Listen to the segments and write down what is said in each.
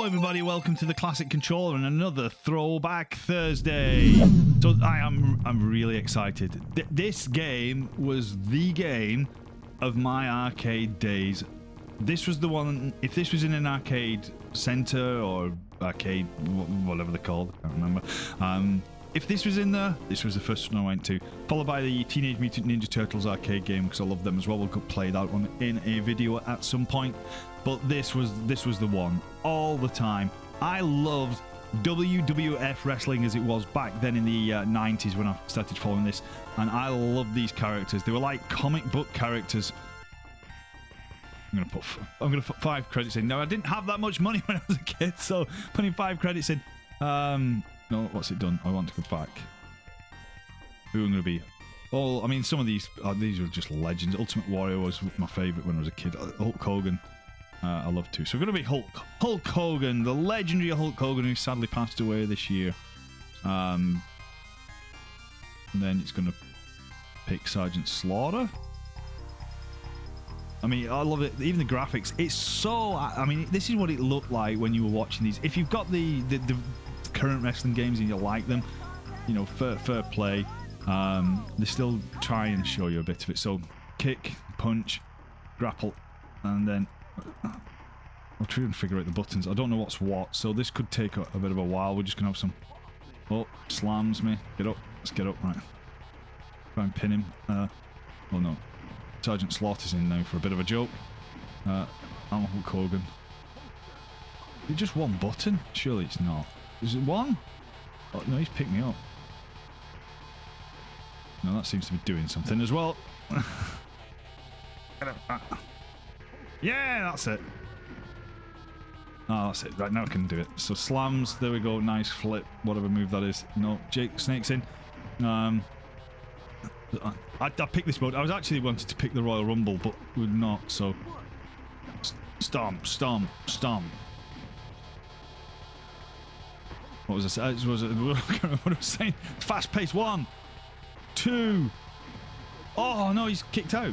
Hello everybody, welcome to the Classic Controller and another Throwback Thursday. So I'm really excited. This game was the game of my arcade days. This was the one, if this was in an arcade center or arcade, whatever they're called, I can't remember. If this was in there, this was the first one I went to, followed by the Teenage Mutant Ninja Turtles arcade game, because I love them as well. We'll play that one in a video at some point. But this was the one all the time. I loved WWF wrestling as it was back then in the 90s when I started following this, and I loved these characters. They were like comic book characters. I'm gonna put 5 credits in. Now, I didn't have that much money when I was a kid, so putting 5 credits in. No, what's it done? I want to go back. Who am I going to be? Oh, I mean, some of these are just legends. Ultimate Warrior was my favourite when I was a kid. Hulk Hogan, I love too. So we're going to be Hulk Hogan, the legendary Hulk Hogan, who sadly passed away this year. And then it's going to pick Sergeant Slaughter. I mean, I love it. Even the graphics. It's so... I mean, this is what it looked like when you were watching these. If you've got the current wrestling games and you like them, you know, fair play. They still try and show you a bit of it. So kick, punch, grapple, and then I'll try and figure out the buttons. I don't know what's what, so this could take a bit of a while. We're just gonna have some... Oh, slams me. Get up. Let's get up. Right. Try and pin him. Oh no. Sergeant Slaughter's in now for a bit of a joke. I'm Hulk Hogan. Is it just one button? Surely it's not. Is it one? Oh, no, he's picked me up. No, that seems to be doing something as well. Yeah, that's it. Oh, that's it. Right, now I can do it. So slams, there we go. Nice flip, whatever move that is. No, Jake snakes in. I picked this mode. I was actually wanted to pick the Royal Rumble, but would not, so... Stomp, stomp, stomp. What was I saying? What I was saying? Fast pace. 1, 2. Oh no, he's kicked out.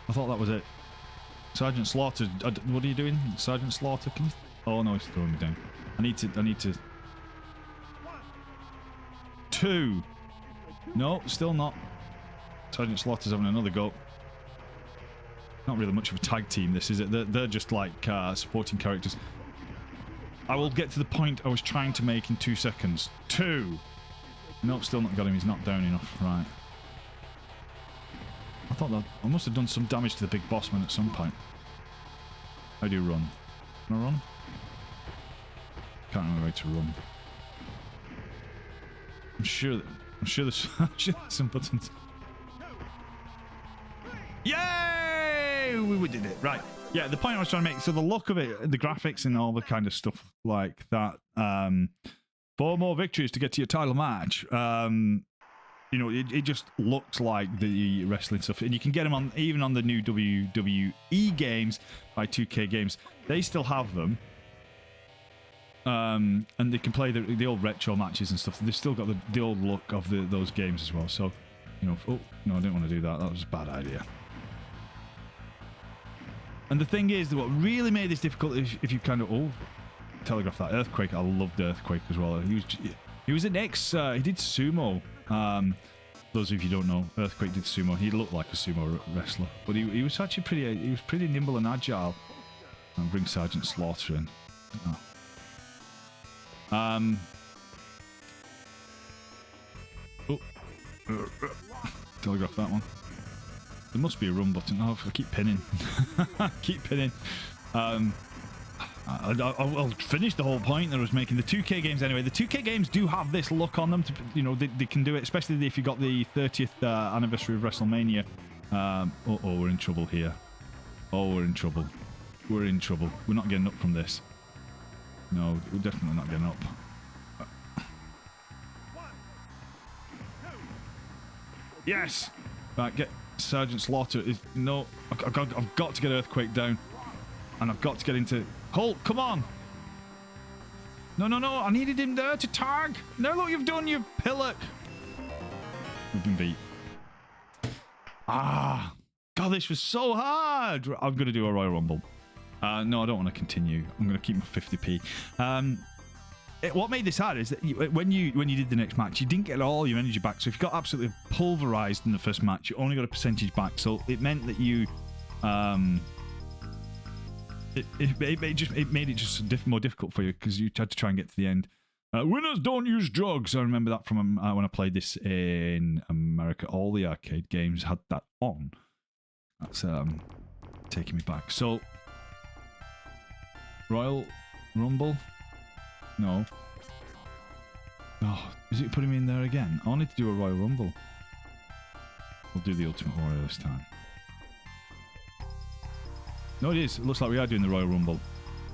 I thought that was it. Sergeant Slaughter. What are you doing, Sergeant Slaughter? Can you... Oh no, he's throwing me down. I need to. 2. No, still not. Sergeant Slaughter's having another go. Not really much of a tag team, this is it. They're just like supporting characters. I will get to the point I was trying to make in 2 seconds. 2. Nope, still not got him. He's not down enough. Right. I thought that I must have done some damage to the big boss man at some point. How do you run? Can I run? Can't remember how to run. I'm sure there's some buttons. Yay! We did it. Right. Yeah, the point I was trying to make, so the look of it, the graphics and all the kind of stuff like that, 4 more victories to get to your title match, you know, it just looks like the wrestling stuff, and you can get them on, even on the new WWE games by 2K Games, they still have them, and they can play the old retro matches and stuff. They've still got the old look of those games as well, so, you know, oh, no, I didn't want to do that, that was a bad idea. And the thing is, that what really made this difficult, if you kind of... Oh, telegraph that. Earthquake. I loved Earthquake as well. He was an ex... he did sumo. Those of you who don't know, Earthquake did sumo. He looked like a sumo wrestler. But he was actually pretty nimble and agile. And bring Sergeant Slaughter in. Oh. Telegraph that one. There must be a run button. Oh, I keep pinning. Keep pinning. I'll finish the whole point that I was making. The 2K games, anyway. The 2K games do have this look on them. You know, they can do it, especially if you got the 30th anniversary of WrestleMania. We're in trouble here. Oh, we're in trouble. We're in trouble. We're not getting up from this. No, we're definitely not getting up. Yes! Right, get... Sergeant Slaughter is... No, I've got to get Earthquake down. And I've got to get into... Hulk, come on! No, I needed him there to tag! No, look, you've done, you pillock! We've been beat. Ah! God, this was so hard! I'm going to do a Royal Rumble. No, I don't want to continue. I'm going to keep my 50p. What made this hard is that when you did the next match, you didn't get all your energy back. So if you got absolutely pulverized in the first match, you only got a percentage back. So it meant that you, it made it just more difficult for you because you had to try and get to the end. Winners don't use drugs. I remember that from when I played this in America. All the arcade games had that on. That's taking me back. So Royal Rumble. No. Oh, is it putting me in there again? I wanted to do a Royal Rumble. We'll do the Ultimate Warrior this time. No, it is. It looks like we are doing the Royal Rumble.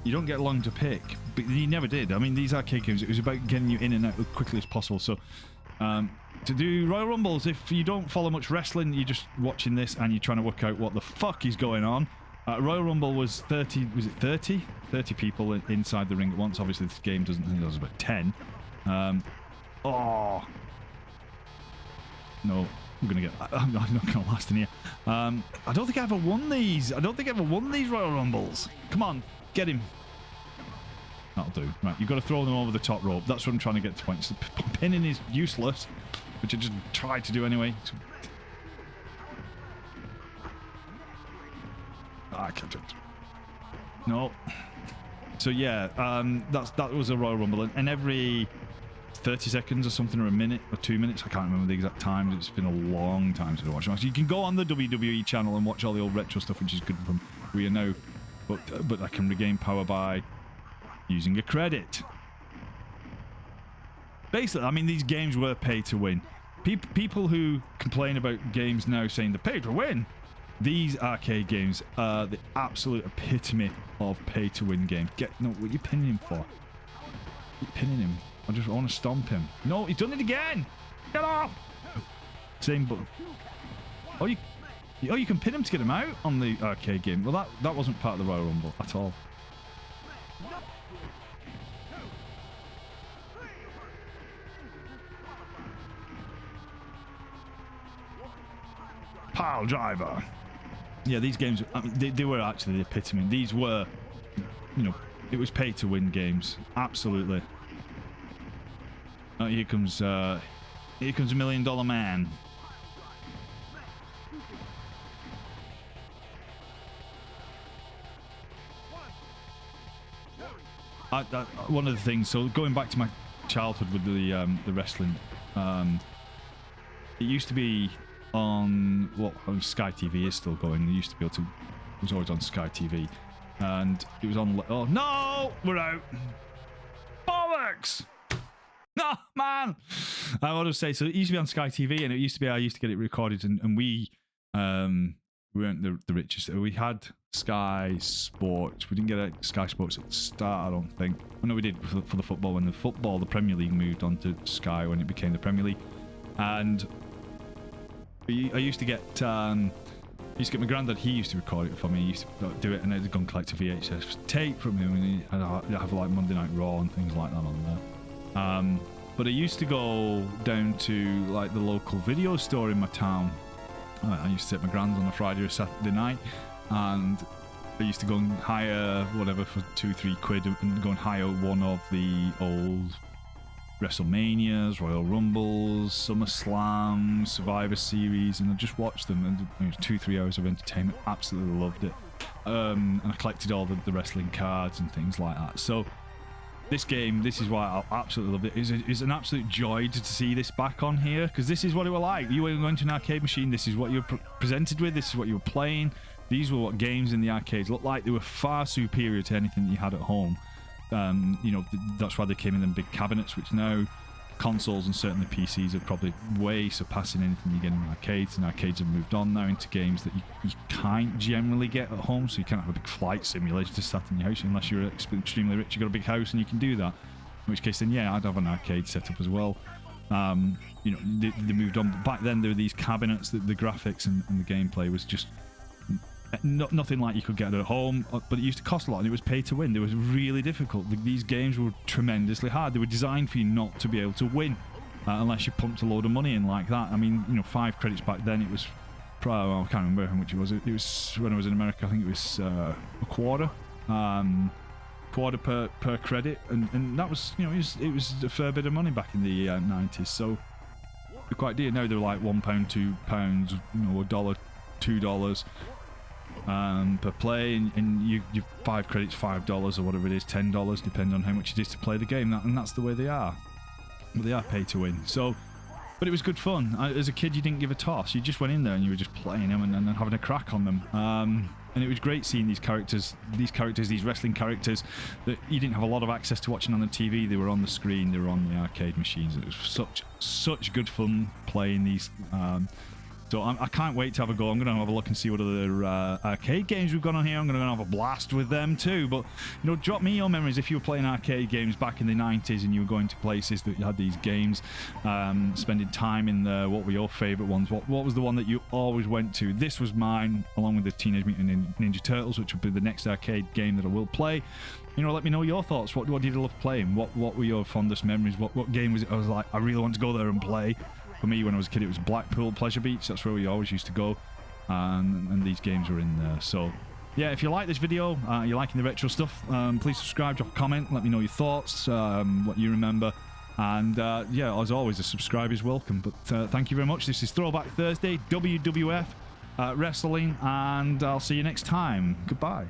You don't get long to pick, but you never did. I mean, these arcade games, it was about getting you in and out as quickly as possible. So, to do Royal Rumbles, if you don't follow much wrestling, you're just watching this and you're trying to work out what the fuck is going on. Royal Rumble was 30, was it 30? 30 people inside the ring at once. Obviously, this game doesn't think there's about 10. Oh. No, I'm not gonna last in here. I don't think I ever won these. I don't think I ever won these Royal Rumbles. Come on, get him. That'll do. Right, you've got to throw them over the top rope. That's what I'm trying to get to points. The pinning is useless, which I just tried to do anyway. I can't do it. No. So yeah, that was a Royal Rumble, and every 30 seconds or something, or a minute or 2 minutes, I can't remember the exact time. It's been a long time since I watched it. You can go on the WWE channel and watch all the old retro stuff, which is good from we know, but I can regain power by using a credit. Basically, I mean, these games were pay to win. People who complain about games now saying they're pay to win, these arcade games are the absolute epitome of pay-to-win games. No, what are you pinning him for? You're pinning him. I just want to stomp him. No, he's done it again! Get off! Same button. Oh, you can pin him to get him out on the arcade game. Well, that wasn't part of the Royal Rumble at all. Pile driver. Yeah, these games, I mean, they were actually the epitome. These were, you know, it was pay-to-win games. Absolutely. Oh, here comes $1 Million Man. One of the things, so going back to my childhood with the wrestling, it used to be on Sky TV is still going. They used to be able to. It was always on Sky TV, and it was on. Oh no, we're out. Bollocks! No, man. I want to say so. It used to be on Sky TV, and it used to be I used to get it recorded, and we weren't the richest. We had Sky Sports. We didn't get a Sky Sports at the start, I don't think. I know we did for the football when the Premier League moved on to Sky when it became the Premier League, and I used to get my granddad. He used to record it for me. He used to do it, and I'd go and collect a VHS tape from him, and I'd have like Monday Night Raw and things like that on there. But I used to go down to like the local video store in my town. I used to take my grands on a Friday or Saturday night, and I used to go and hire whatever for £2-3 and go and hire one of the old WrestleManias, Royal Rumbles, SummerSlam, Survivor Series, and I just watched them, and it was 2-3 hours of entertainment. Absolutely loved it. And I collected all the wrestling cards and things like that. So this game, this is why I absolutely loved it. It's an absolute joy to see this back on here, because this is what it was like. You were going to an arcade machine, this is what you were presented with, this is what you were playing. These were what games in the arcades looked like. They were far superior to anything that you had at home. You know, that's why they came in them big cabinets, which now consoles and certainly PCs are probably way surpassing anything you get in arcades, and arcades have moved on now into games that you can't generally get at home. So you can't have a big flight simulator to sat in your house unless you're extremely rich. You've got a big house and you can do that, in which case then yeah, I'd have an arcade setup as well. You know, they moved on, but back then there were these cabinets that the graphics and the gameplay was just nothing like you could get at home, but it used to cost a lot, and it was pay to win. It was really difficult. These games were tremendously hard. They were designed for you not to be able to win unless you pumped a load of money in like that. I mean, you know, 5 credits back then, it was probably, I can't remember how much it was. It was when I was in America, I think it was a quarter. quarter per credit, and that was, you know, it was a fair bit of money back in the 90s. So they're quite dear. Now they're like £1, £2, you know, $1, $2 per play, and you 5 credits, $5 or whatever it is, $10, depending on how much it is to play the game. And that's the way they are. Well, they are pay to win. So, but it was good fun. As a kid, you didn't give a toss. You just went in there and you were just playing them and having a crack on them. And it was great seeing these wrestling characters that you didn't have a lot of access to watching on the TV. They were on the screen, they were on the arcade machines. It was such good fun playing these. So I can't wait to have a go. I'm going to have a look and see what other arcade games we've got on here. I'm going to have a blast with them too. But, you know, drop me your memories if you were playing arcade games back in the 90s and you were going to places that you had these games, spending time in there. What were your favourite ones? What was the one that you always went to? This was mine, along with the Teenage Mutant Ninja Turtles, which will be the next arcade game that I will play. You know, let me know your thoughts. What did you love playing? What were your fondest memories? What game was it? I was like, I really want to go there and play. For me, when I was a kid, it was Blackpool Pleasure Beach. That's where we always used to go, and these games were in there. So, yeah, if you like this video, you're liking the retro stuff, please subscribe, drop a comment, let me know your thoughts, what you remember, and yeah, as always, a subscribe is welcome. But thank you very much. This is Throwback Thursday, WWF Wrestling, and I'll see you next time. Goodbye.